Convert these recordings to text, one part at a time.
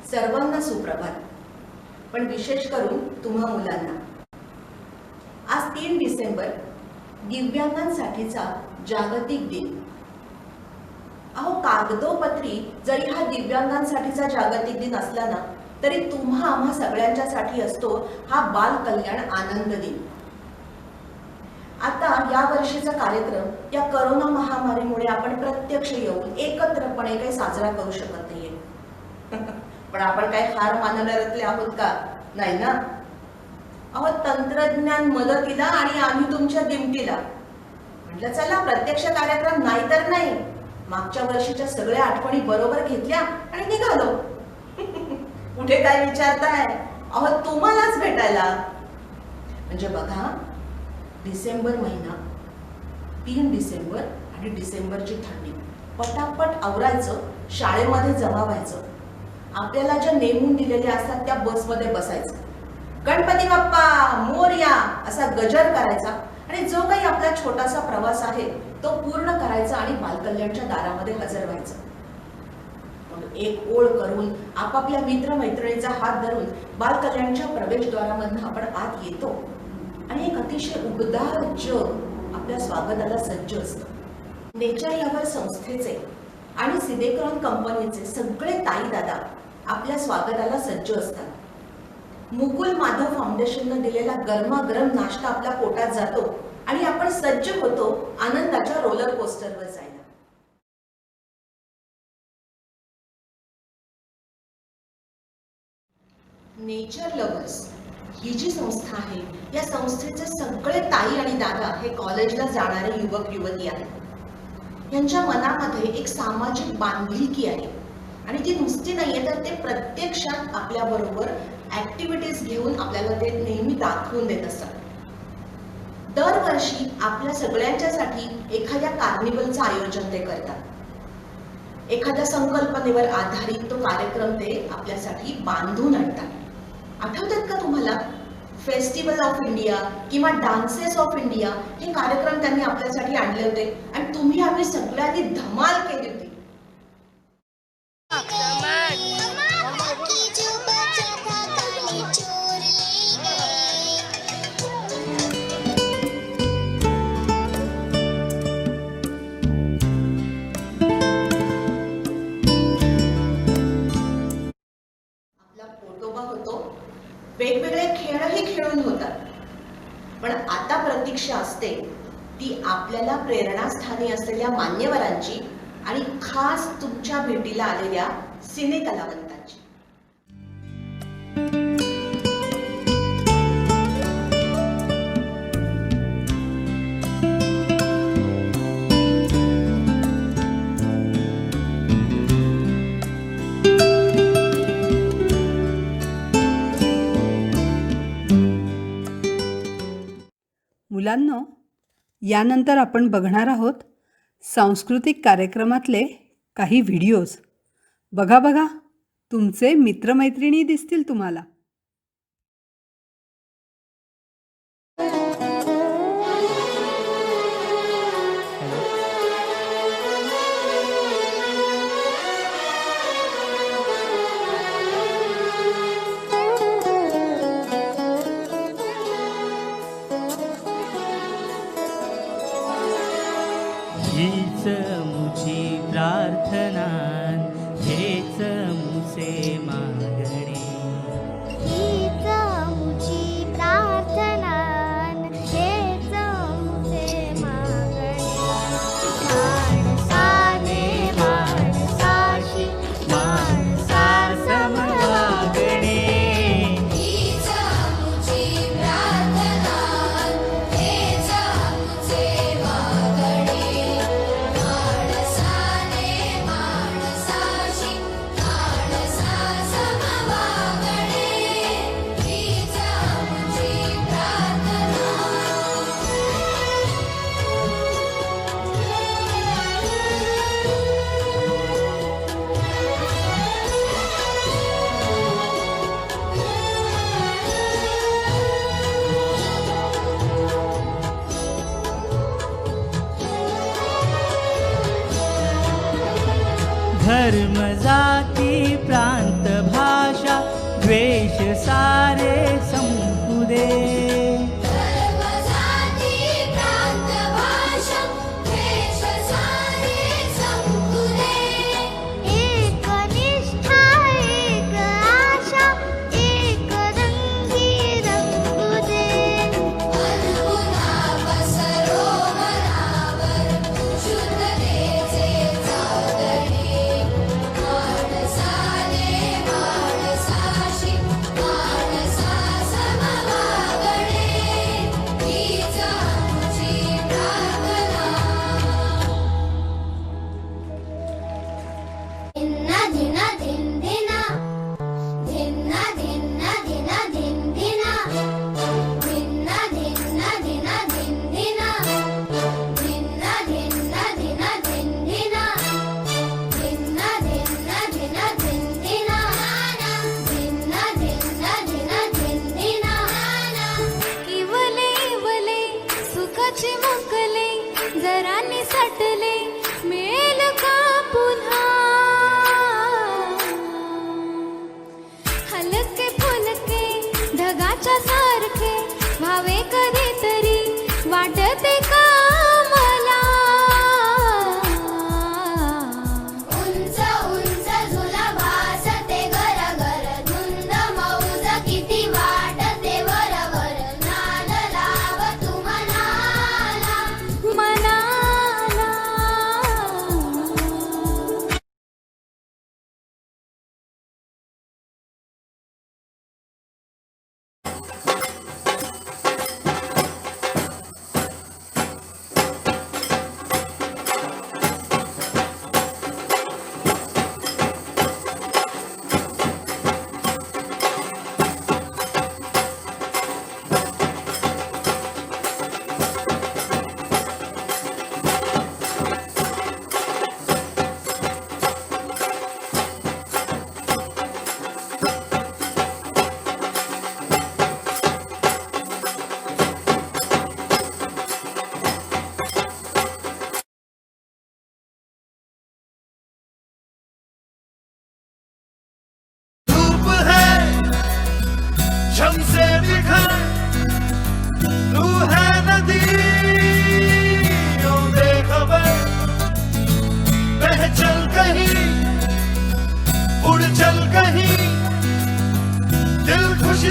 सर्वांना सुप्रभात, पण विशेष करून तुम्हा मुलांना. आज 3 डिसेंबर दिव्यांगांसाठीचा जागतिक दिन. अहो, कागदोपत्री जरी हा दिव्यांगांसाठीचा जागतिक दिन असला ना, तरी तुम्हा आम्हा सगळ्यांच्यासाठी असतो हा बाल कल्याण आनंद दिन. आता या वर्षीचा कार्यक्रम या करोना महामारीमुळे आपण प्रत्यक्ष येऊन एकत्रपणे काही साजरा करू शकत नाहीये. पण आपण काय हार मानणाऱ्यातले आहोत का? नाही ना. अहो, तंत्रज्ञान मदतीला आणि आम्ही तुमच्या दिमतीला. म्हटलं चला प्रत्यक्ष कार्यक्रम नाही तर नाही, मागच्या वर्षीच्या सगळ्या आठवणी बरोबर घेतल्या आणि निघालो. कुठे काय विचारताय? अहो, तुम्हालाच भेटायला. म्हणजे बघा, डिसेंबर महिना, 3 डिसेंबर आणि डिसेंबरची थंडी, पटापट आवरायचं, शाळेमध्ये जमा व्हायचं, आपल्याला ज्या नेमून दिलेल्या असतात त्या बसमध्ये बसायचं, गणपती बाप्पा मोरया असा गजर करायचा आणि जो काही आपला छोटासा प्रवास आहे तो पूर्ण करायचा आणि बालकल्याणच्या दारामध्ये हजर व्हायचं. मग एक ओळ करून आपापल्या मित्रमैत्रिणीचा हात धरून बालकल्याणच्या प्रवेशद्वारामधून आपण आत येतो आणि एक अतिशय उबदार जग आपल्या स्वागताला सज्ज असतं. नेचर लव्हर संस्थेचे आणि सिदेक्रॉन कंपनीचे सगळे ताई दादा आपल्या स्वागताला सज्ज असतात. मुकुल माधव फाउंडेशनने दिलेला गरमागरम नाश्ता आपल्या पोटात जातो आणि आपण सज्ज होतो आनंदाच्या रोलर कोस्टरवर जायला. नेचर लव्हर्स ही जी संस्था आहे, या संस्थेचे सगळे ताई आणि दादा हे कॉलेजला जाणारे युवक युवती आहेत. यांच्या मनामध्ये एक सामाजिक बांधिलकी आहे आणि ती नुसती नाहीये, तर ते प्रत्यक्षात आपल्या बरोबर ऍक्टिव्हिटीज घेऊन आपल्याला ते नेहमी दाखवून देत असतात. दरवर्षी आपल्या सगळ्यांच्यासाठी एखाद्या कार्निवलचं आयोजन ते करतात. एखाद्या संकल्पनेवर आधारित तो कार्यक्रम ते आपल्यासाठी बांधून आणतात. आठवतात का तुम्हाला? फेस्टिवल ऑफ इंडिया किंवा डान्सेस ऑफ इंडिया हे कार्यक्रम त्यांनी आपल्यासाठी आणले होते आणि तुम्ही आम्ही सगळ्यांनी धमाल केली होती. आपला पोटोबा होतो, वेगवेगळे खेळही खेळून होतात. पण आता प्रतीक्षा असते ती आपल्याला प्रेरणास्थानी असलेल्या मान्यवरांची आणि खास तुमच्या भेटीला आलेल्या सिने कलावंतांची. मुलांनो, यानंतर आपण बघणार आहोत सांस्कृतिक कार्यक्रमातले काही व्हिडिओज. बघा बघा, तुमचे मित्रमैत्रिणी दिसतील तुम्हाला. हीच मुझी प्रार्थना, हेच मुसे मागणे,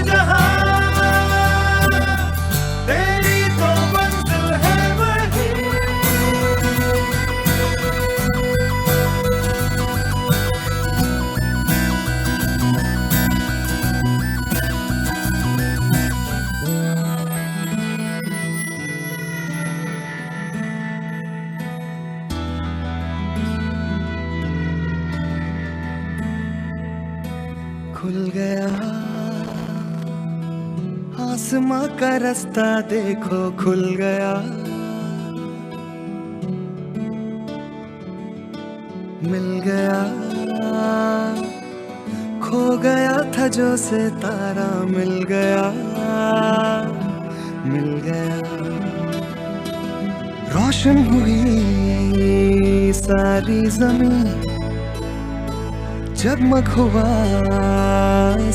जहां तेरी तो मंजिल है वही। खुल गया आसमां का रास्ता, देखो खुल गया। मिल गया खो गया था जो सितारा, मिल गया मिल गया। रोशन हुई सारी जमीन, जगमग हुआ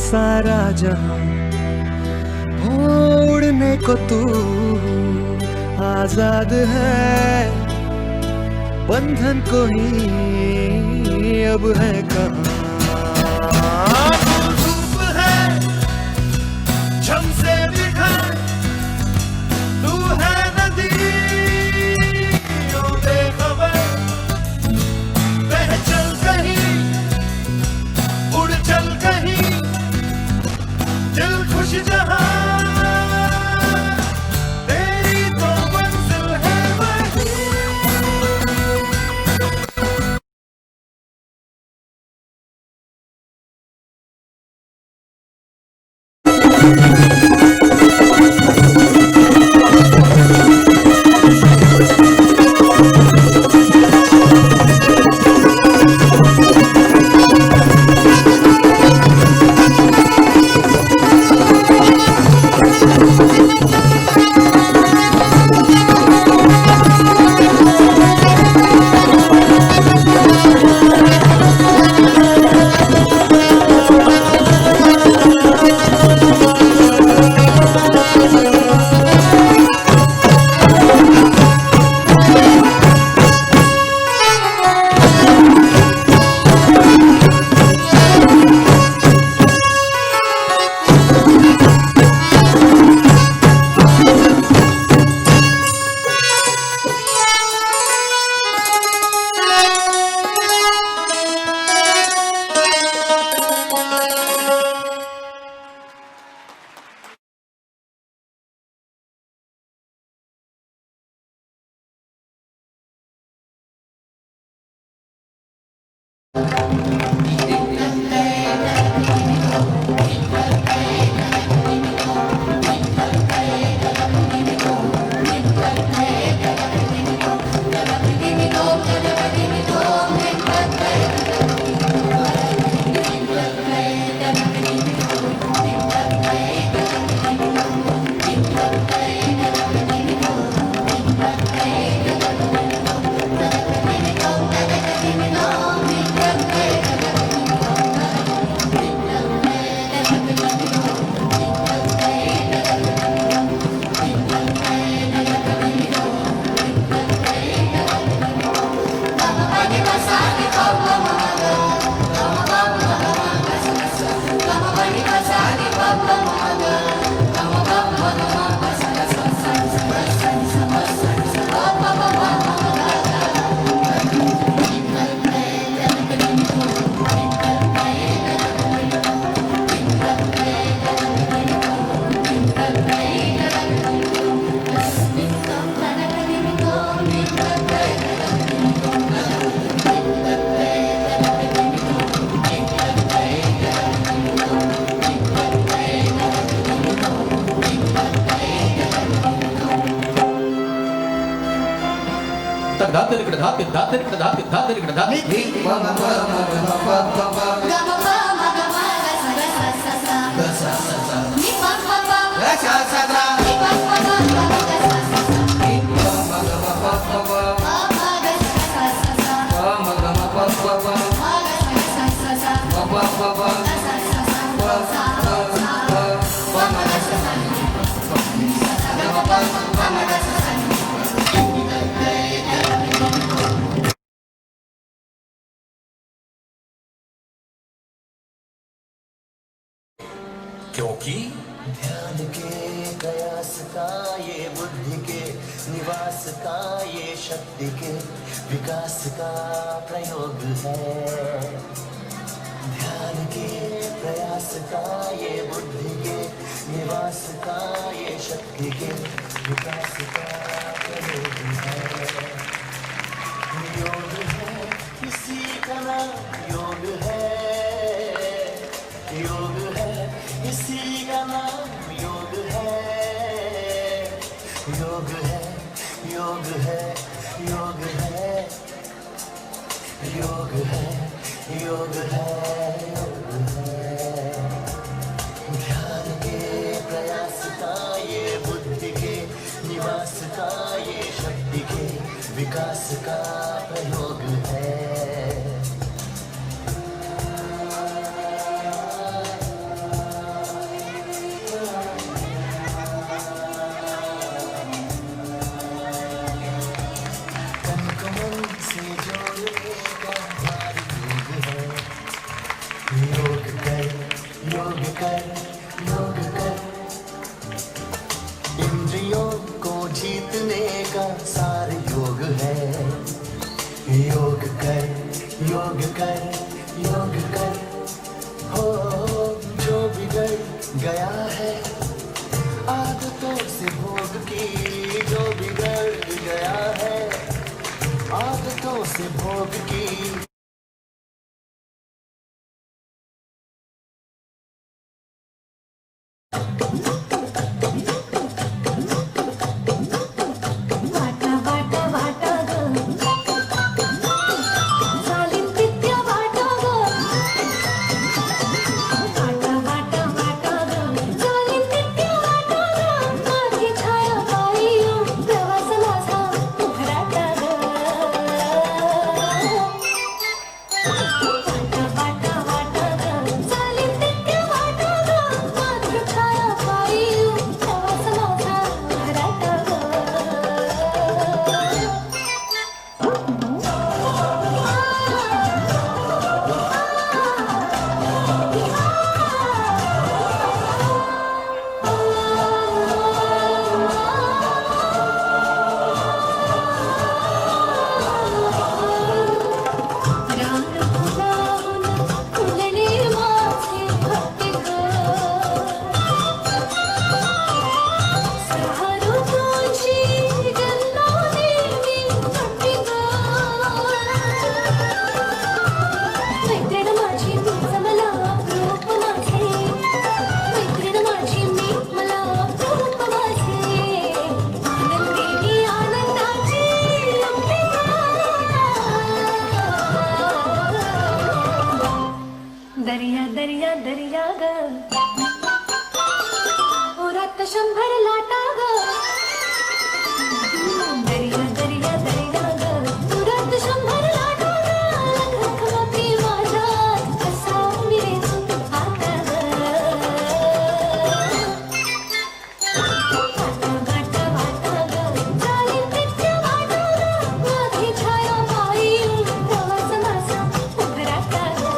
सारा जहां। उड़ने को तू आजाद है, बंधन कोई अब है कहाँ। तू धूप है झम से बिखर, तू है नदी ओ बेखबर। बह चल कहीं उड़ चल कहीं, दिल खुश जहां तेरी तो मंजिल है वही। क्योंकि ध्यान के कयास का ये बुद्धि के निवास का ये शक्ति के विकास का प्रयोग है। ध्यान के प्रयास का ये बुद्धि के निवास का ये शक्ति के विकास का प्रयोग है। योग है इसी का नाम योग है। योग है इसी का नाम योग है। योग है योग है योग है योग है योग है योग है। ध्यान के प्रयास का ये बुद्धि के निवास का ये शक्ति के विकास का प्रयोग है। योग कर योग कर योग कर। इंद्रियों को जीतने का सार योग है। योग कर योग कर योग कर। हो जो बिगड़ गया है आदतों से भोग की। जो बिगड़ गया है आदतों से भोग की। वाटा वाटा वाटा ग चालीन विद्या वाटा ग। वाटा वाटा वाटा ग चालीन विद्या वाटा ग। माझी छाया पायी प्रवास माझा उभराटा ग। वाटा वाटा वाटा ग चालीन विद्या वाटा ग। माझी छाया पायी प्रवास माझा उभराटा ग। रान फुलावून फुलणे माझे भक्ती ग। सहा ऋतूंची जन्मोनी मी भक्ती ग। मैत्रीण माझी तूच मला रूप माझे। मैत्रीण माझी मी मला रूप माझे। आनंदी मी आनंदाची अंबिका। दर्या दर्या दर्या ग ओरात 100 लाटा ग। दर्या दर्या दर्या ग ओरात 100 लाटा ग। लख लख मोती माझ्यात कसा मिरेतून आता ग। वाटा वाटा वाटा ग चालीन विद्या वाटा ग। माझी छाया पायी प्रवास माझा उभराटा ग।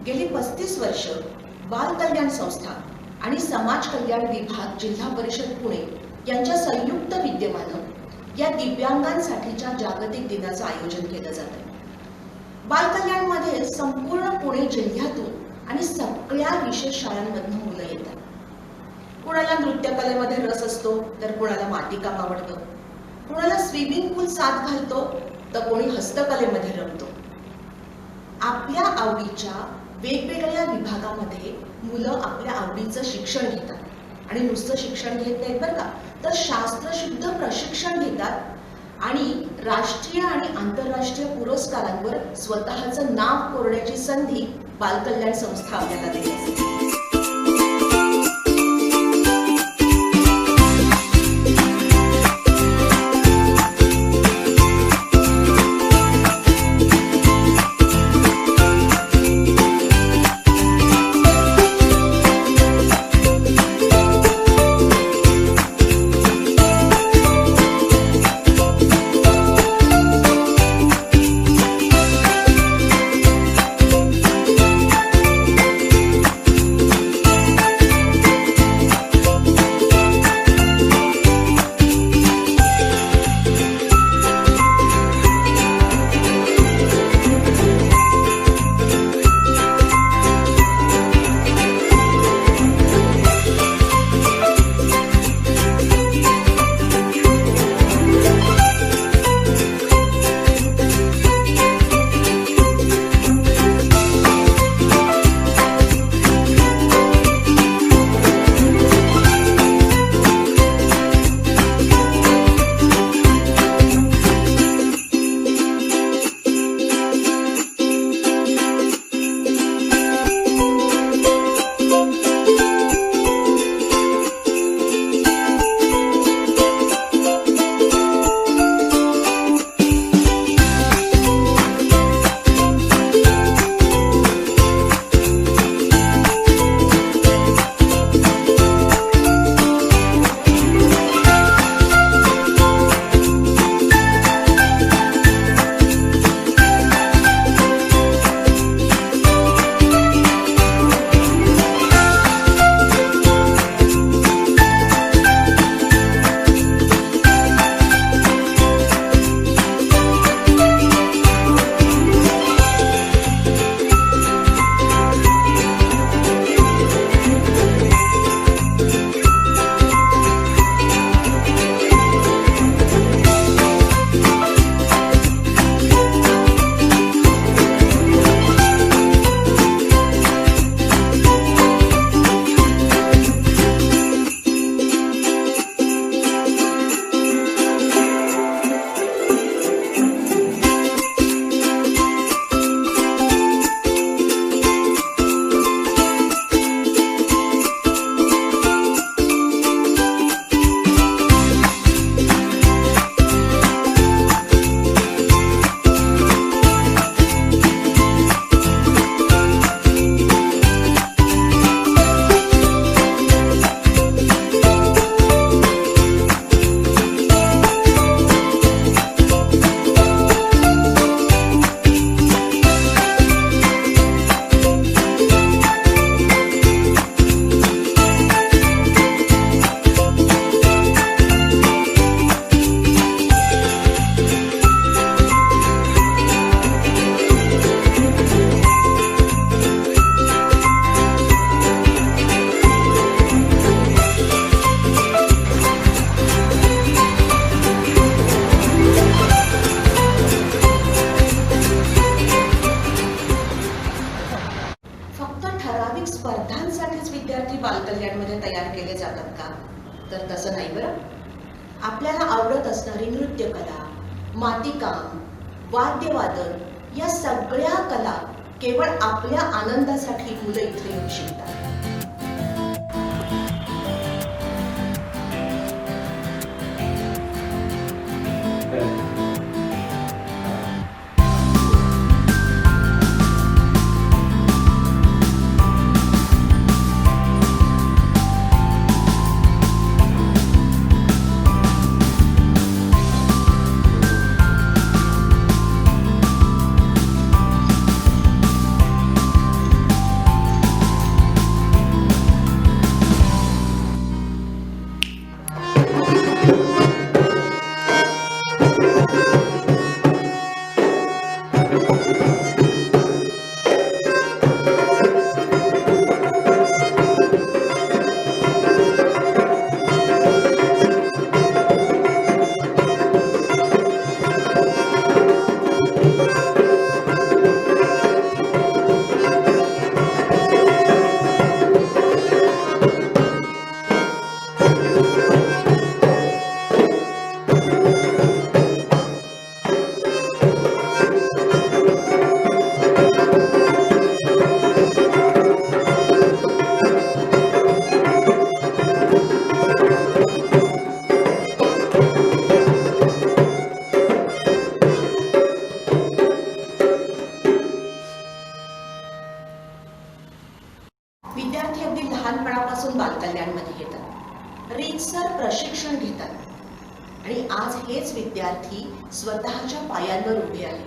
गेली 35 वर्ष बाल कल्याण संस्था आणि समाज कल्याण विभाग जिल्हा परिषद पुणे यांच्या संयुक्त विद्यमानं या दिव्यांगांसाठीच्या जागतिक दिनाचं आयोजन केलं जातं. बाल कल्याणमध्ये संपूर्ण पुणे जिल्ह्यातून आणि सगळ्या विशेष शाळांमधून मुलं येतात. कुणाला नृत्यकलेमध्ये रस असतो तर कुणाला मातीकाम आवडतं, कुणाला स्विमिंग पूल साथ घालतो तर कोणी हस्तकलेमध्ये रमतो. आपल्या आवडीच्या वेगवेगळ्या विभागामध्ये मुलं आपल्या आवडीचं शिक्षण घेतात आणि नुसतं शिक्षण घेत नाहीत बरं का, तर शास्त्रशुद्ध प्रशिक्षण घेतात आणि राष्ट्रीय आणि आंतरराष्ट्रीय पुरस्कारांवर स्वतःचं नाव कोरण्याची संधी बालकल्याण संस्था आपल्याला देते. बालकल्याणमध्ये तयार केले जातात का? तर तसं नाही बरं. आपल्याला आवडत असणारी नृत्यकला, मातीकाम, वाद्यवादन या सगळ्या कला केवळ आपल्या आनंदासाठी मुलं इथे येऊन शिकतात. आणि आज हेच विद्यार्थी स्वतःच्या पायांवर उभे आहेत.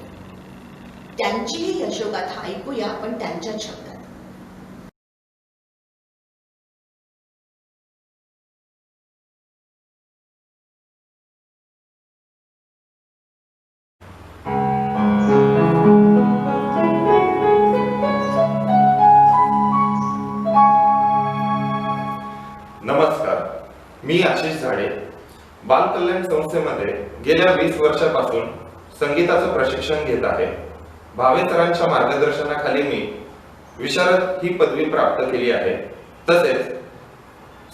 त्यांचीही यशोगाथा ऐकूया आपण त्यांच्याच शब्दात. नमस्कार, मी आशिष झाडे. बालकल्याण संस्थेमध्ये गेल्या 20 वर्षापासून संगीताचं प्रशिक्षण घेत आहे. भावे सरांच्या मार्गदर्शनाखाली मी विशारद ही पदवी प्राप्त केली आहे. तसेच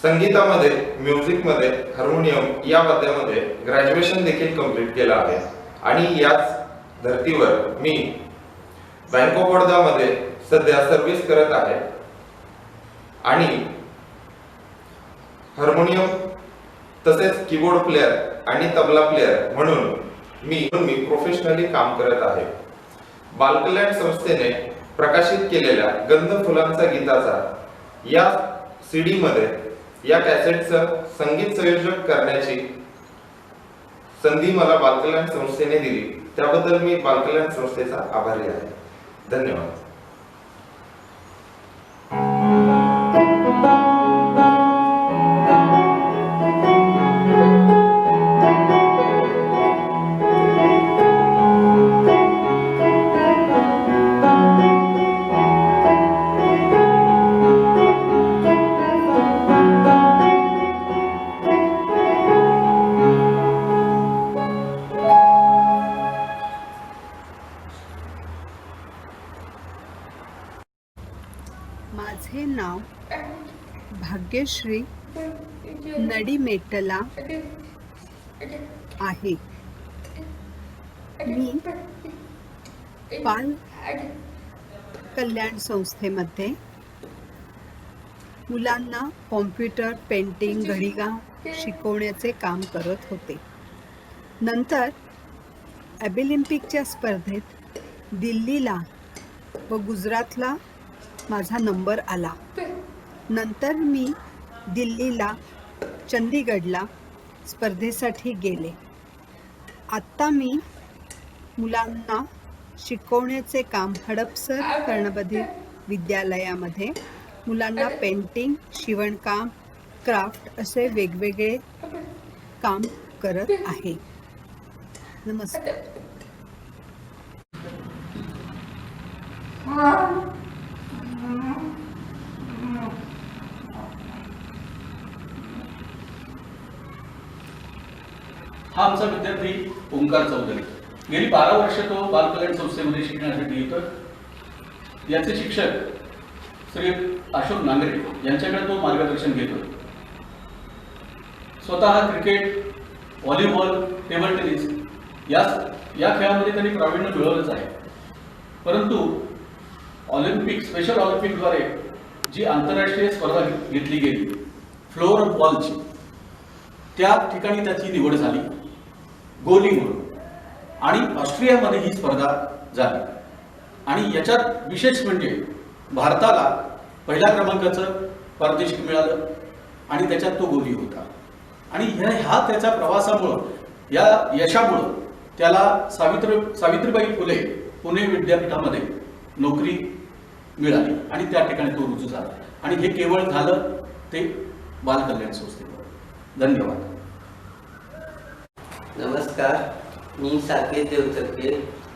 संगीतामध्ये, म्युझिकमध्ये, हार्मोनियम या वाद्यामध्ये ग्रॅज्युएशन देखील कंप्लीट केलं आहे. आणि याच धर्तीवर मी बँक ऑफ बडोदामध्ये सध्या सर्व्हिस करत आहे आणि हार्मोनियम तसेच कीबोर्ड प्लेअर आणि तबला प्लेअर म्हणून मी प्रोफेशनली काम करत आहे. बालकल्याण संस्थेने प्रकाशित केलेल्या गंध फुलांचा गीताचा या CD मध्ये या कॅसेटचं संगीत संयोजक करण्याची संधी मला बालकल्याण संस्थेने दिली. त्याबद्दल मी बालकल्याण संस्थेचा आभारी आहे. धन्यवाद. माझे नाव भाग्यश्री नडीमेटला आहे. मी बाल कल्याण संस्थेमध्ये मुलांना कॉम्प्युटर, पेंटिंग, घडीगाम शिकवण्याचे काम करत होते. नंतर ऑलिम्पिकच्या स्पर्धेत दिल्लीला व गुजरातला माझा नंबर आला. नंतर मी दिल्लीला, चंदीगडला स्पर्धेसाठी गेले. आत्ता मी मुलांना शिकवण्याचे काम हडपसर कर्णबधिर विद्यालयामध्ये मुलांना पेंटिंग, शिवणकाम, क्राफ्ट असे वेगवेगळे काम करत आहे. नमस्कार. हा आमचा विद्यार्थी ओंकार चौधरी. गेली 12 वर्ष तो बालकल्याण संस्थेमध्ये शिकण्यासाठी येतो. याचे शिक्षक श्री अशोक नांगरे यांच्याकडे तो मार्गदर्शन घेतो. स्वतः क्रिकेट, व्हॉलीबॉल, टेबल टेनिस या खेळामध्ये त्यांनी प्रावीण्य मिळवलंच आहे. परंतु ऑलिम्पिक, स्पेशल ऑलिम्पिकद्वारे जी आंतरराष्ट्रीय स्पर्धा घेतली गेली फ्लोअर बॉलची, त्या ठिकाणी त्याची निवड झाली गोली म्हणून. आणि ऑस्ट्रियामध्ये ही स्पर्धा झाली. आणि याच्यात विशेष म्हणजे भारताला पहिल्या क्रमांकाचं पारितोषिक मिळालं आणि त्याच्यात तो गोली होता. आणि ह्या त्याच्या प्रवासामुळं, या यशामुळं त्याला सावित्रीबाई फुले पुणे विद्यापीठामध्ये नोकरी मिळाली आणि त्या ठिकाणी तो रुजू झाला. आणि हे केवळ झालं ते बालकल्याण संस्थेवर. धन्यवाद. नमस्कार, मी साकेत देवचक्के.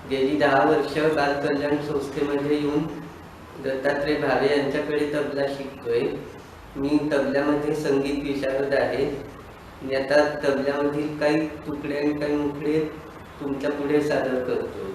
गेली 10 वर्ष बालकल्याण संस्थेमध्ये येऊन दत्तात्रय भावे यांच्याकडे तबला शिकतोय. मी तबल्यामध्ये संगीत विशारद आहे. मी आता तबल्यामधील काही तुकडे आणि काही मुखडे तुमच्या पुढे सादर करतो.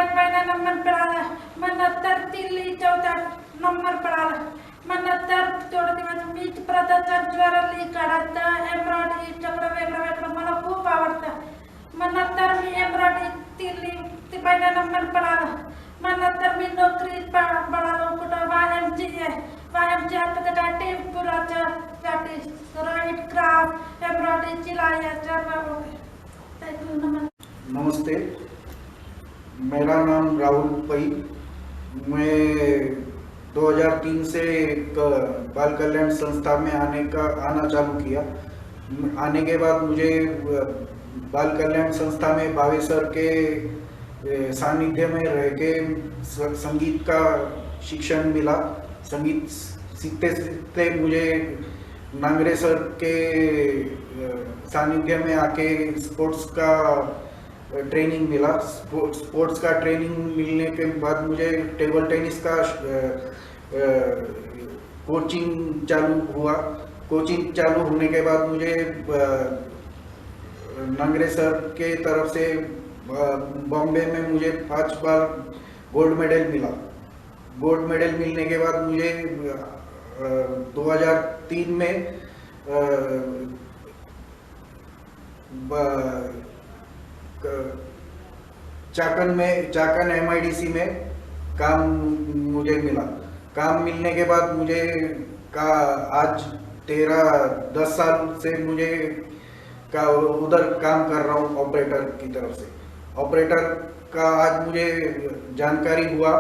पहिला नंबर मिळाला. मग नंतर दिल्ली चौथा नंबर मिळाला. मग नंतर थोडे दिवस मी प्रदर्शन ज्वेलरी काढायचं, एम्ब्रॉयडरी सगळं वेगळं वेगळं मला खूप आवडतं. मग नंतर मी एम्ब्रॉयडरी दिल्ली पहिला नंबर मिळाला. मग नंतर मी नोकरी मिळालो कुठं YMCA साठी पुराचं साठी राईट क्राफ्ट एम्ब्रॉयडरी शिलाई नमस्ते, मेरा नाम राहुल पई। मैं 2003 से एक बाल कल्याण संस्था में आना चालू किया। आने के बाद मुझे बाल कल्याण संस्था में भावे सर के सानिध्य में रह के संगीत का शिक्षण मिला। संगीत सीखते सीखते मुझे नांगरे सर के सानिध्य में आके स्पोर्ट्स का ट्रेनिंग मिला। स्पोर्ट्स का ट्रेनिंग मिलने के बाद मुझे टेबल टेनिस का कोचिंग चालू हुआ। कोचिंग चालू होने के बाद मुझे नांगरे सर के तरफ से बॉम्बे में मुझे 5 बार गोल्ड मेडल मिला। गोल्ड मेडल मिलने के बाद मुझे 2003 में चाकन MIDC में काम मुझे मिला। काम मिलने के बाद मुझे आज 10 साल से मुझे उधर काम कर रहा हूँ ऑपरेटर की तरफ से। ऑपरेटर का आज मुझे जानकारी हुआ,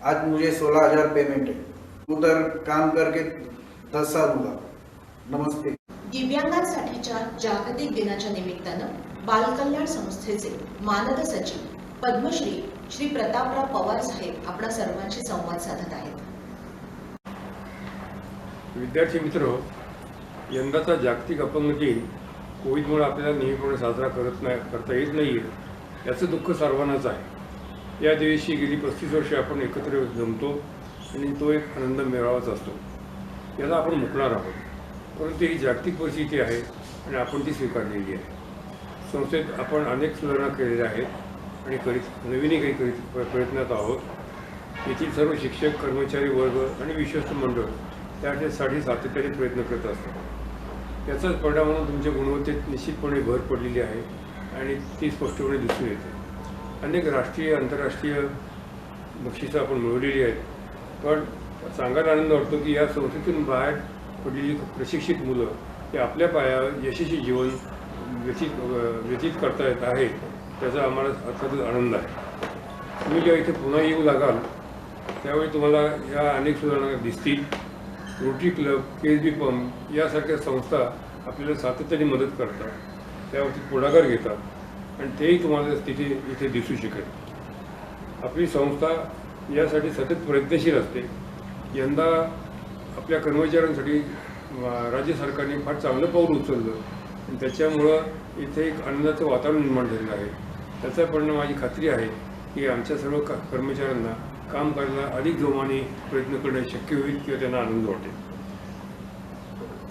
आज मुझे 16,000 पेमेंट है। उधर काम करके 10 साल हुआ। नमस्ते। दिव्यांगांसाठीच्या जागतिक दिनाच्या निमित्तानं बालकल्याण संस्थेचे मानद सचिव पद्मश्री श्री प्रतापराव पवार साहेब आपल्या सर्वांशी संवाद साधत आहेत। विद्यार्थी मित्र, यंदाचा जागतिक अपंग दिन कोविडमुळे आपल्याला नेहमीप्रमाणे साजरा करता येत नाही याचं दुःख सर्वांनाच आहे। या दिवशी गेली 35 वर्षे आपण एकत्र जमतो आणि तो एक आनंद मेळावाच असतो। याला आपण मुकणार आहोत, परंतु ही जागतिक परिस्थिती आहे आणि आपण ती स्वीकारलेली आहे। संस्थेत आपण अनेक सुधारणा केलेल्या आहेत आणि नवीनही काही प्रयत्नात आहोत। येथील सर्व शिक्षक, कर्मचारी वर्ग आणि विश्वस्त मंडळ त्यासाठी सातत्याने प्रयत्न करत असतात। याचाच परिणाम म्हणून तुमच्या गुणवत्तेत निश्चितपणे भर पडलेली आहे आणि ती स्पष्टपणे दिसून येते। अनेक राष्ट्रीय आंतरराष्ट्रीय बक्षिसं आपण मिळवलेली आहेत, पण सांगायला आनंद वाटतो की या संस्थेतून बाहेर पडलेली प्रशिक्षित मुलं हे आपल्या पायावर यशस्वी जीवन व्यतीत करता येत आहेत, त्याचा आम्हाला अर्थातच आनंद आहे। तुम्ही जेव्हा इथे पुन्हा येऊ लागाल त्यावेळी तुम्हाला या अनेक सुधारणा दिसतील। रोटरी क्लब, KSB पंप यासारख्या संस्था आपल्याला सातत्याने मदत करतात, त्यावरती पुढाकार घेतात आणि तेही तुम्हाला इथे दिसू शकेल। आपली संस्था यासाठी सतत प्रयत्नशील असते। यंदा आपल्या कर्मचाऱ्यांसाठी राज्य सरकारने फार चांगलं पाऊल उचललं आणि त्याच्यामुळं इथे एक आनंदाचं वातावरण निर्माण झालेलं आहे। त्याचा परिणाम माझी खात्री आहे की आमच्या सर्व कर्मचाऱ्यांना काम करायला अधिक जोमाने प्रयत्न करणे शक्य होईल किंवा त्यांना आनंद वाटेल।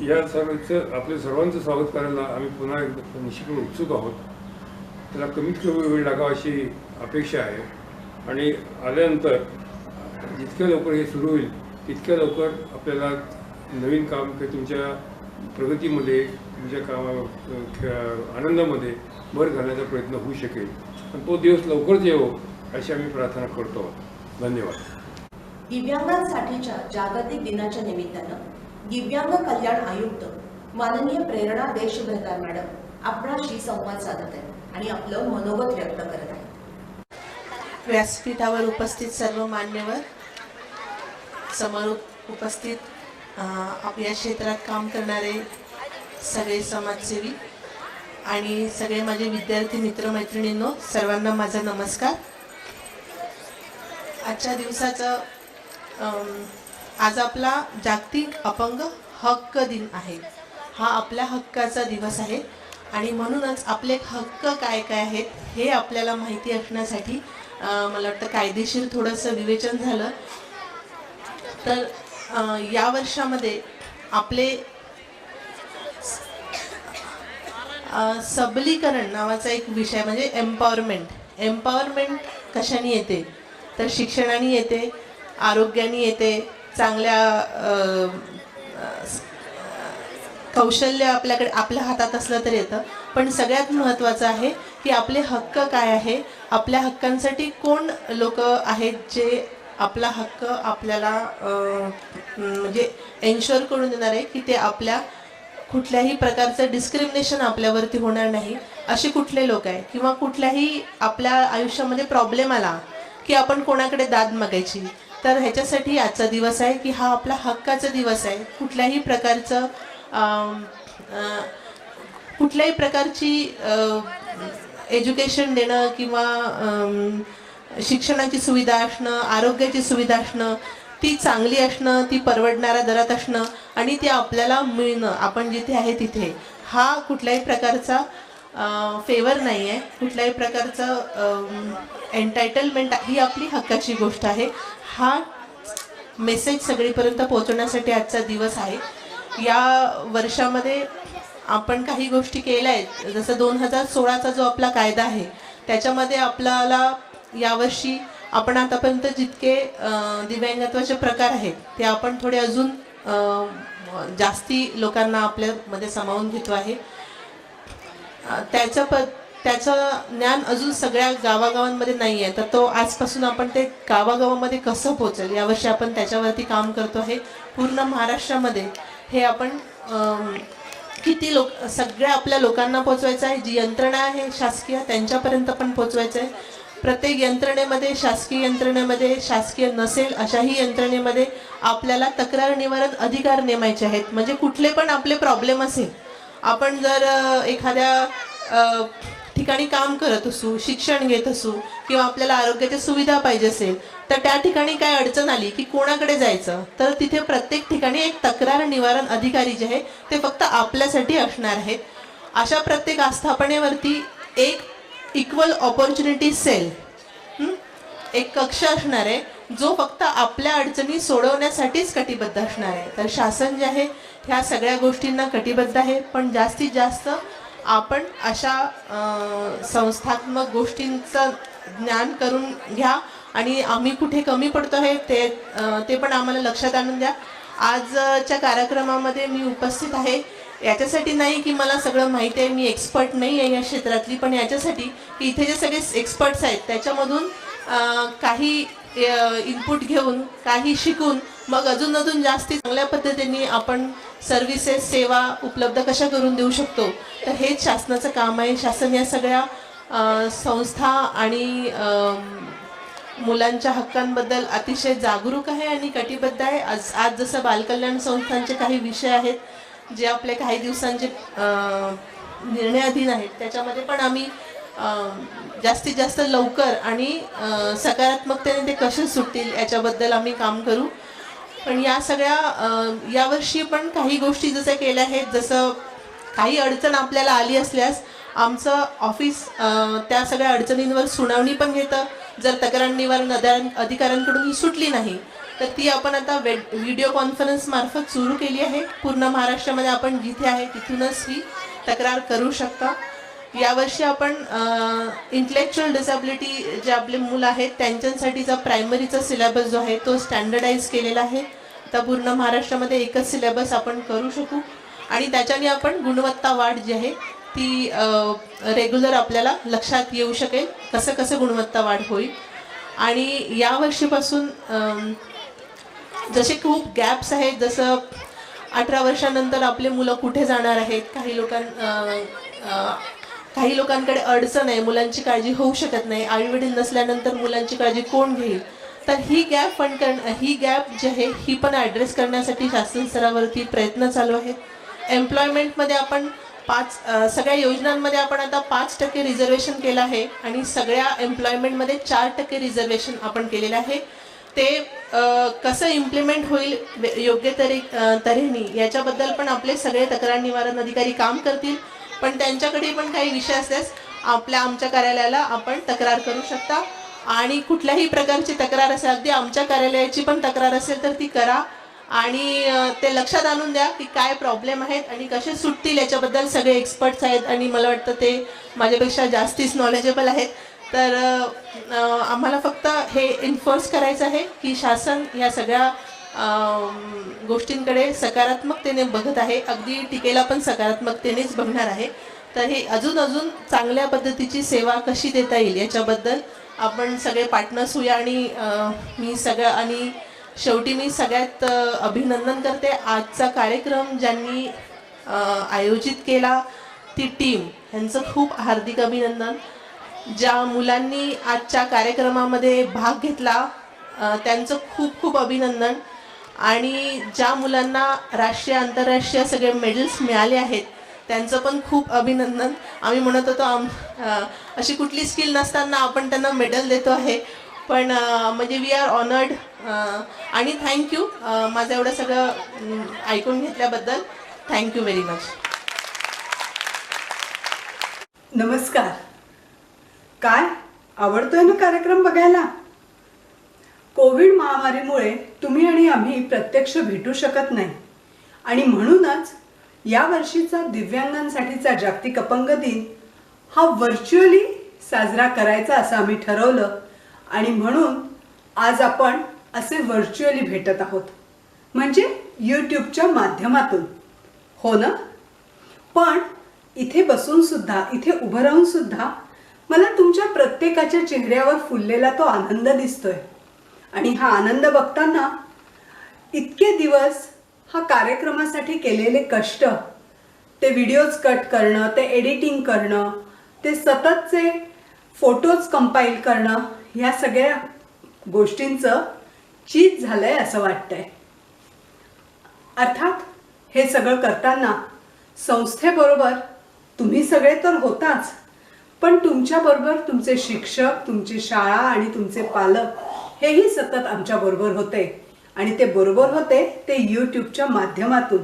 या सर्वांचं आपल्या सर्वांचं स्वागत करायला आम्ही पुन्हा एकदा निश्चितपणे उत्सुक आहोत। त्याला कमीत कमी वेळ लागावा अशी अपेक्षा आहे आणि आल्यानंतर जितक्या लवकर हे सुरू होईल तितक्या लवकर आपल्याला नवीन काम किंवा तुमच्या प्रगतीमध्ये, तुमच्या आनंदामध्ये भर घालण्याचा प्रयत्न होऊ शकेल। पण तो दिवस लवकरच येवो अशी आम्ही प्रार्थना करतो। धन्यवाद। दिव्यांगांसाठीच्या जागतिक दिनाच्या निमित्तानं दिव्यांग कल्याण आयुक्त माननीय प्रेरणा देशभ्रतार मॅडम आपणाशी संवाद साधत आहेत आणि आपलं मनोगत व्यक्त करत आहेत। व्यासपीठावर उपस्थित सर्व मान्यवर, समोर उपस्थित आपल्या क्षेत्रात काम करणारे सगळे समाजसेवी आणि सगळे माझे विद्यार्थी मित्रमैत्रिणींनो, सर्वांना माझा नमस्कार। आजच्या दिवसाचं आज आपला जागतिक अपंग हक्क दिन आहे। हा आपल्या हक्काचा दिवस आहे आणि म्हणूनच आपले हक्क काय काय आहेत हे आपल्याला माहिती असण्यासाठी मला वाटतं कायदेशीर थोडंसं विवेचन झालं तर या वर्षामध्ये आपले सबलीकरण नावाचा एक विषय म्हणजे एम्पॉवरमेंट कशाने येते, तर शिक्षणाने येते, आरोग्याने येते, चांगल्या कौशल्य आपल्याकडे आपल्या हातात असलं तर येतं. पण सगळ्यात महत्त्वाचं आहे की आपले हक्क काय आहे, आपल्या हक्कांसाठी कोण लोक आहेत जे आपला हक्क आपल्याला म्हणजे एन्श्युअर करून देणार आहे की ते आपल्या कुठल्याही प्रकारचं डिस्क्रिमिनेशन आपल्यावरती होणार नाही, असे कुठले लोक आहे. किंवा कुठल्याही आपल्या आयुष्यामध्ये प्रॉब्लेम आला की आपण कोणाकडे दाद मागायची, तर ह्याच्यासाठी आजचा दिवस आहे की हा आपला हक्काचा दिवस आहे. कुठल्याही प्रकारचं कुठल्याही प्रकारची एज्युकेशन देणं किंवा शिक्षणाची सुविधा असणं, आरोग्याची सुविधा असणं, ती चांगली असणं, ती परवडणाऱ्या दरात असणं आणि ती आपल्याला मिळणं, आपण जिथे आहे तिथे, हा कुठल्याही प्रकारचा फेवर नाही आहे, कुठल्याही प्रकारचं एंटायटलमेंट, ही आपली हक्काची गोष्ट आहे. हा मेसेज सगळीपर्यंत पोहोचवण्यासाठी आजचा दिवस आहे. या वर्षामध्ये आपण काही गोष्टी केल्या आहेत, जसं 2016चा जो आपला कायदा आहे त्याच्यामध्ये आपल्याला यावर्षी आपण आतापर्यंत जितके दिव्यांगत्वाचे प्रकार आहेत ते आपण थोडे अजून जास्ती लोकांना आपल्यामध्ये सामावून घेतो आहे. त्याचं ज्ञान अजून सगळ्या गावागावांमध्ये नाही आहे, तर तो आजपासून आपण ते गावागावामध्ये कसं पोहोचेल यावर्षी आपण त्याच्यावरती काम करतो आहे. पूर्ण महाराष्ट्रामध्ये हे आपण किती सगळ्या आपल्या लोकांना पोचवायचं आहे. जी यंत्रणा आहे शासकीय त्यांच्यापर्यंत पण पोचवायचं आहे. प्रत्येक यंत्रणेमध्ये, शासकीय यंत्रणेमध्ये, शासकीय नसेल अशाही यंत्रणेमध्ये आपल्याला तक्रार निवारण अधिकार नेमायचे आहेत. म्हणजे कुठले पण आपले प्रॉब्लेम असेल, आपण जर एखाद्या ठिकाणी काम करत असू, शिक्षण घेत असू किंवा आपल्याला आरोग्याची सुविधा पाहिजे असेल, तर त्या ठिकाणी काय अडचण आली की कोणाकडे जायचं, तर तिथे प्रत्येक ठिकाणी एक तक्रार निवारण अधिकारी जे आहे ते फक्त आपल्यासाठी असणार आहेत. अशा प्रत्येक आस्थापनेवरती एक इक्वल ऑपॉर्च्युनिटी सेल, एक कक्ष असणार आहे जो फक्त आपल्या अडचणी सोडवण्यासाठीच कटिबद्ध असणार आहे. तर शासन जे आहे ह्या सगळ्या गोष्टींना कटिबद्ध आहे, पण जास्तीत जास्त आपण अशा संस्थात्मक गोष्टींचं ज्ञान करून घ्या आणि आम्ही कुठे कमी पडतो आहे ते पण आम्हाला लक्षात आणून द्या. आजच्या कार्यक्रमामध्ये मी उपस्थित आहे याच्यासाठी नाही की मला सगळं माहिती आहे, मी एक्सपर्ट नाही आहे या क्षेत्रातली, पण याच्यासाठी की इथे जे सगळे एक्सपर्ट्स आहेत त्याच्यामधून काही इनपुट घेऊन, काही शिकून मग अजून जास्ती चांगल्या पद्धतीने आपण सर्व्हिसेस, सेवा उपलब्ध कशा करून देऊ शकतो, तर हेच शासनाचं काम आहे. शासन या सगळ्या संस्था आणि मुलांच्या हक्कांबद्दल अतिशय जागरूक आहे आणि कटिबद्ध आहे. आज जसं बालकल्याण संस्थांचे काही विषय आहेत जे आपले काही दिवसांचे निर्णयाधीन आहेत, त्याच्यामध्ये पण आम्ही जास्तीत जास्त लवकर आणि सकारात्मकतेने ते कसे सुटतील याच्याबद्दल आम्ही काम करू. पण या सगळ्या यावर्षी पण काही गोष्टी जसं केल्या आहेत, जसं काही अडचण आपल्याला आली असल्यास आमचं ऑफिस त्या सगळ्या अडचणींवर सुनावणी पण घेतं. जर तक्रार निवारण अधिकाऱ्यांकडून ही सुटली नाही तर ती आपण आता व्हिडिओ कॉन्फरन्स मार्फत सुरू केली आहे. पूर्ण महाराष्ट्रामध्ये आपण जिथे आहे तिथूनच ही तक्रार करू शकता. यावर्षी आपण इंटेलेक्च्युअल डिसॅबिलिटी जे आपले मुलं आहेत त्यांच्यासाठीचा प्रायमरीचा सिलेबस जो आहे तो स्टँडर्डाईज केलेला आहे. आता पूर्ण महाराष्ट्रामध्ये एकच सिलेबस आपण करू शकू आणि त्याच्याने आपण गुणवत्ता वाढ जी आहे ती रेग्युलर आपल्याला लक्षात येऊ शकेल कसं कसं गुणवत्ता वाढ होईल. आणि यावर्षीपासून जसे खूप गॅप्स आहेत, जसं 18 वर्षानंतर आपले मुलं कुठे जाणार आहेत, काही लोकांकडे अडचण आहे, मुलांची काळजी होऊ शकत नाही, आईवडील नसल्यानंतर मुलांची काळजी कोण घेईल, तर ही गॅप जी आहे ही पण ॲड्रेस करण्यासाठी शासन स्तरावरती प्रयत्न चालू आहेत. एम्प्लॉयमेंटमध्ये आपण सगळ्या योजनांमध्ये आपण आता 5% रिझर्वेशन केलं आहे आणि सगळ्या एम्प्लॉयमेंटमध्ये 4% रिझर्वेशन आपण केलेलं आहे. ते कसं इम्प्लिमेंट होईल योग्य तऱ्हेने याच्याबद्दल पण आपले सगळे तक्रार निवारण अधिकारी काम करतील. पण त्यांच्याकडे पण काही विषय असल्यास आमच्या कार्यालयाला आपण तक्रार करू शकता आणि कुठल्याही प्रकारची तक्रार असेल, अगदी आमच्या कार्यालयाची पण तक्रार असेल तर ती करा आणि ते लक्षात आणून द्या की काय प्रॉब्लेम आहेत आणि कसे सुटतील याच्याबद्दल सगळे एक्सपर्ट्स आहेत आणि मला वाटतं ते माझ्यापेक्षा जास्तीच नॉलेजेबल आहेत. तर आम्हाला फक्त हे इन्फोर्स करायचं आहे की शासन या सगळ्या गोष्टींकडे सकारात्मकतेने बघत आहे, अगदी टीकेला पण सकारात्मकतेनेच बघणार आहे. तर हे अजून चांगल्या पद्धतीची सेवा कशी देता येईल याच्याबद्दल आपण सगळे पार्टनर्स होऊया. आणि शेवटी मी सगळ्यात अभिनंदन करते आजचा कार्यक्रम ज्यांनी आयोजित केला, ती टीम, यांचं खूप हार्दिक अभिनंदन. ज्या मुलांनी आजच्या कार्यक्रमामध्ये भाग घेतला त्यांचं खूप अभिनंदन. आणि ज्या मुलांना राष्ट्रीय आंतरराष्ट्रीय सगळे मेडल्स मिळाले आहेत त्यांचं पण खूप अभिनंदन. आम्ही म्हणत होतो अशी कुठली स्किल नसताना आपण त्यांना मेडल देतो आहे, पण म्हणजे वी आर ऑनर्ड. आणि थँक्यू माझं एवढं सगळं ऐकून घेतल्याबद्दल. Thank you very much. नमस्कार. काय आवडतोय ना कार्यक्रम बघायला? कोविड महामारीमुळे तुम्ही आणि आम्ही प्रत्यक्ष भेटू शकत नाही आणि म्हणूनच या वर्षीचा दिव्यांगांसाठीचा जागतिक अपंग दिन हा व्हर्च्युअली साजरा करायचा असं आम्ही ठरवलं आणि म्हणून आज आपण असे व्हर्च्युअली भेटत आहोत, म्हणजे यूट्यूबच्या माध्यमातून. हो ना? पण इथे बसून सुद्धा, इथे उभं राहून सुद्धा मला तुमच्या प्रत्येकाच्या चेहऱ्यावर फुललेला तो आनंद दिसतोय. आणि हा आनंद बघताना इतके दिवस हा कार्यक्रमासाठी केलेले कष्ट, ते व्हिडिओज कट करणं, ते एडिटिंग करणं, ते सततचे फोटोज कंपाईल करणं, ह्या सगळ्या गोष्टींचं चीज झालंय असं वाटतंय. अर्थात हे सगळं करताना संस्थेबरोबर तुम्ही सगळे तर होताच, पण तुमच्याबरोबर तुमचे शिक्षक, तुमची शाळा आणि तुमचे पालक हेही सतत आमच्याबरोबर होते. आणि ते बरोबर होते ते यूट्यूबच्या माध्यमातून.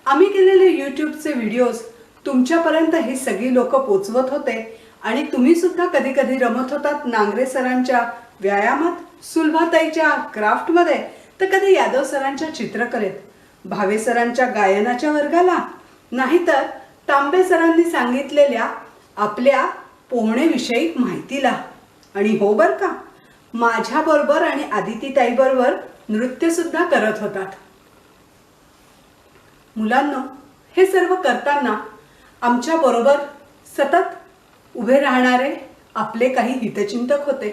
आम्ही केलेले यूट्यूबचे व्हिडिओज तुमच्यापर्यंत ही सगळी लोक पोचवत होते. आणि तुम्ही सुद्धा कधी कधी रमत होतात नांगरे सरांच्या व्यायामात, सुलभाताईच्या क्राफ्टमध्ये, तर कधी यादव सरांच्या चित्रकलेत, भावे सरांच्या गायनाच्या वर्गाला, नाहीतर तांबे सरांनी सांगितलेल्या आपल्या पोहणेविषयी माहितीला. आणि हो बर का, माझ्याबरोबर आणि आदितीताईबरोबर नृत्य सुद्धा करत होतात. मुलांनो, हे सर्व करताना आमच्याबरोबर सतत उभे राहणारे आपले काही हितचिंतक होते.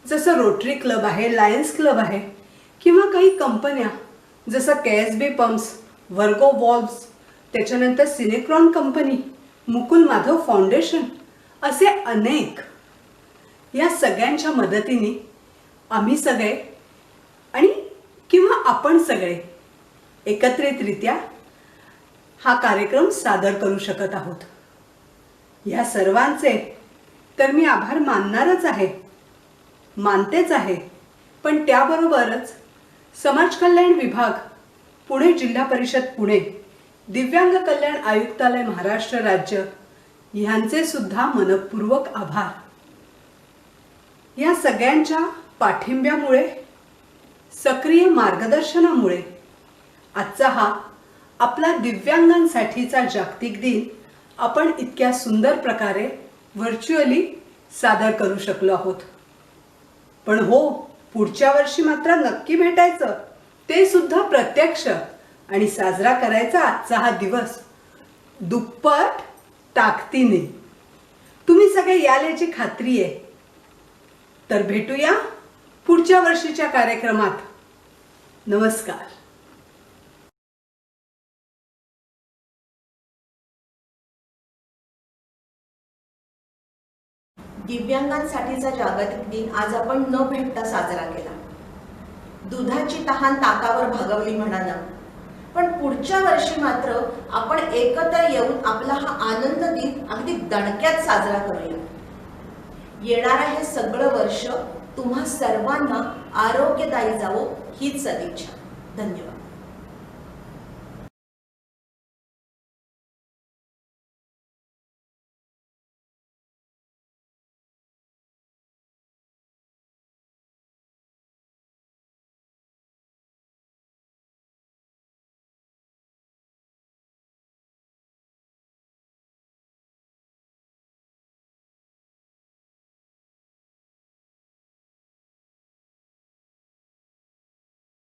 जसं रोटरी क्लब आहे, लायन्स क्लब आहे, किंवा काही कंपन्या जसं KSB पंप्स, वर्गो वॉल्व्स, त्याच्यानंतर सिनेक्रॉन कंपनी, मुकुल माधव फाउंडेशन, असे अनेक. या सगळ्यांच्या मदतीने आम्ही सगळे आणि किंवा आपण सगळे एकत्रितरित्या हा कार्यक्रम सादर करू शकत आहोत. या सर्वांचे तर मी आभार मानणारच आहे, मानतेच आहे. पण त्याबरोबरच समाज कल्याण विभाग, पुणे जिल्हा परिषद पुणे, दिव्यांग कल्याण आयुक्तालय महाराष्ट्र राज्य ह्यांचे सुद्धा मनपूर्वक आभार. या सगळ्यांच्या पाठिंब्यामुळे, सक्रिय मार्गदर्शनामुळे आजचा हा आपला दिव्यांगांसाठीचा जागतिक दिन आपण इतक्या सुंदर प्रकारे व्हर्च्युअली सादर करू शकलो आहोत. पण हो, पुढच्या वर्षी मात्र नक्की भेटायचं, ते सुद्धा प्रत्यक्ष, आणि साजरा करायचा आजचा हा दिवस दुप्पट ताकदीने. तुम्ही सगळे याल याची खात्री आहे. तर भेटूया पुढच्या वर्षीच्या कार्यक्रमात. नमस्कार. दिव्यांगांसाठीचा जागतिक दिन आज आपण न भेटता साजरा केला. दुधाची तहान ताकावर भागवली म्हणानं. पण पुढच्या वर्षी मात्र आपण एकत्र येऊन आपला हा आनंद दिन अगदी दणक्यात साजरा करूया. येणारं हे सगळं वर्ष तुम्हा सर्वांना आरोग्यदायी जावो हीच सदिच्छा. धन्यवाद.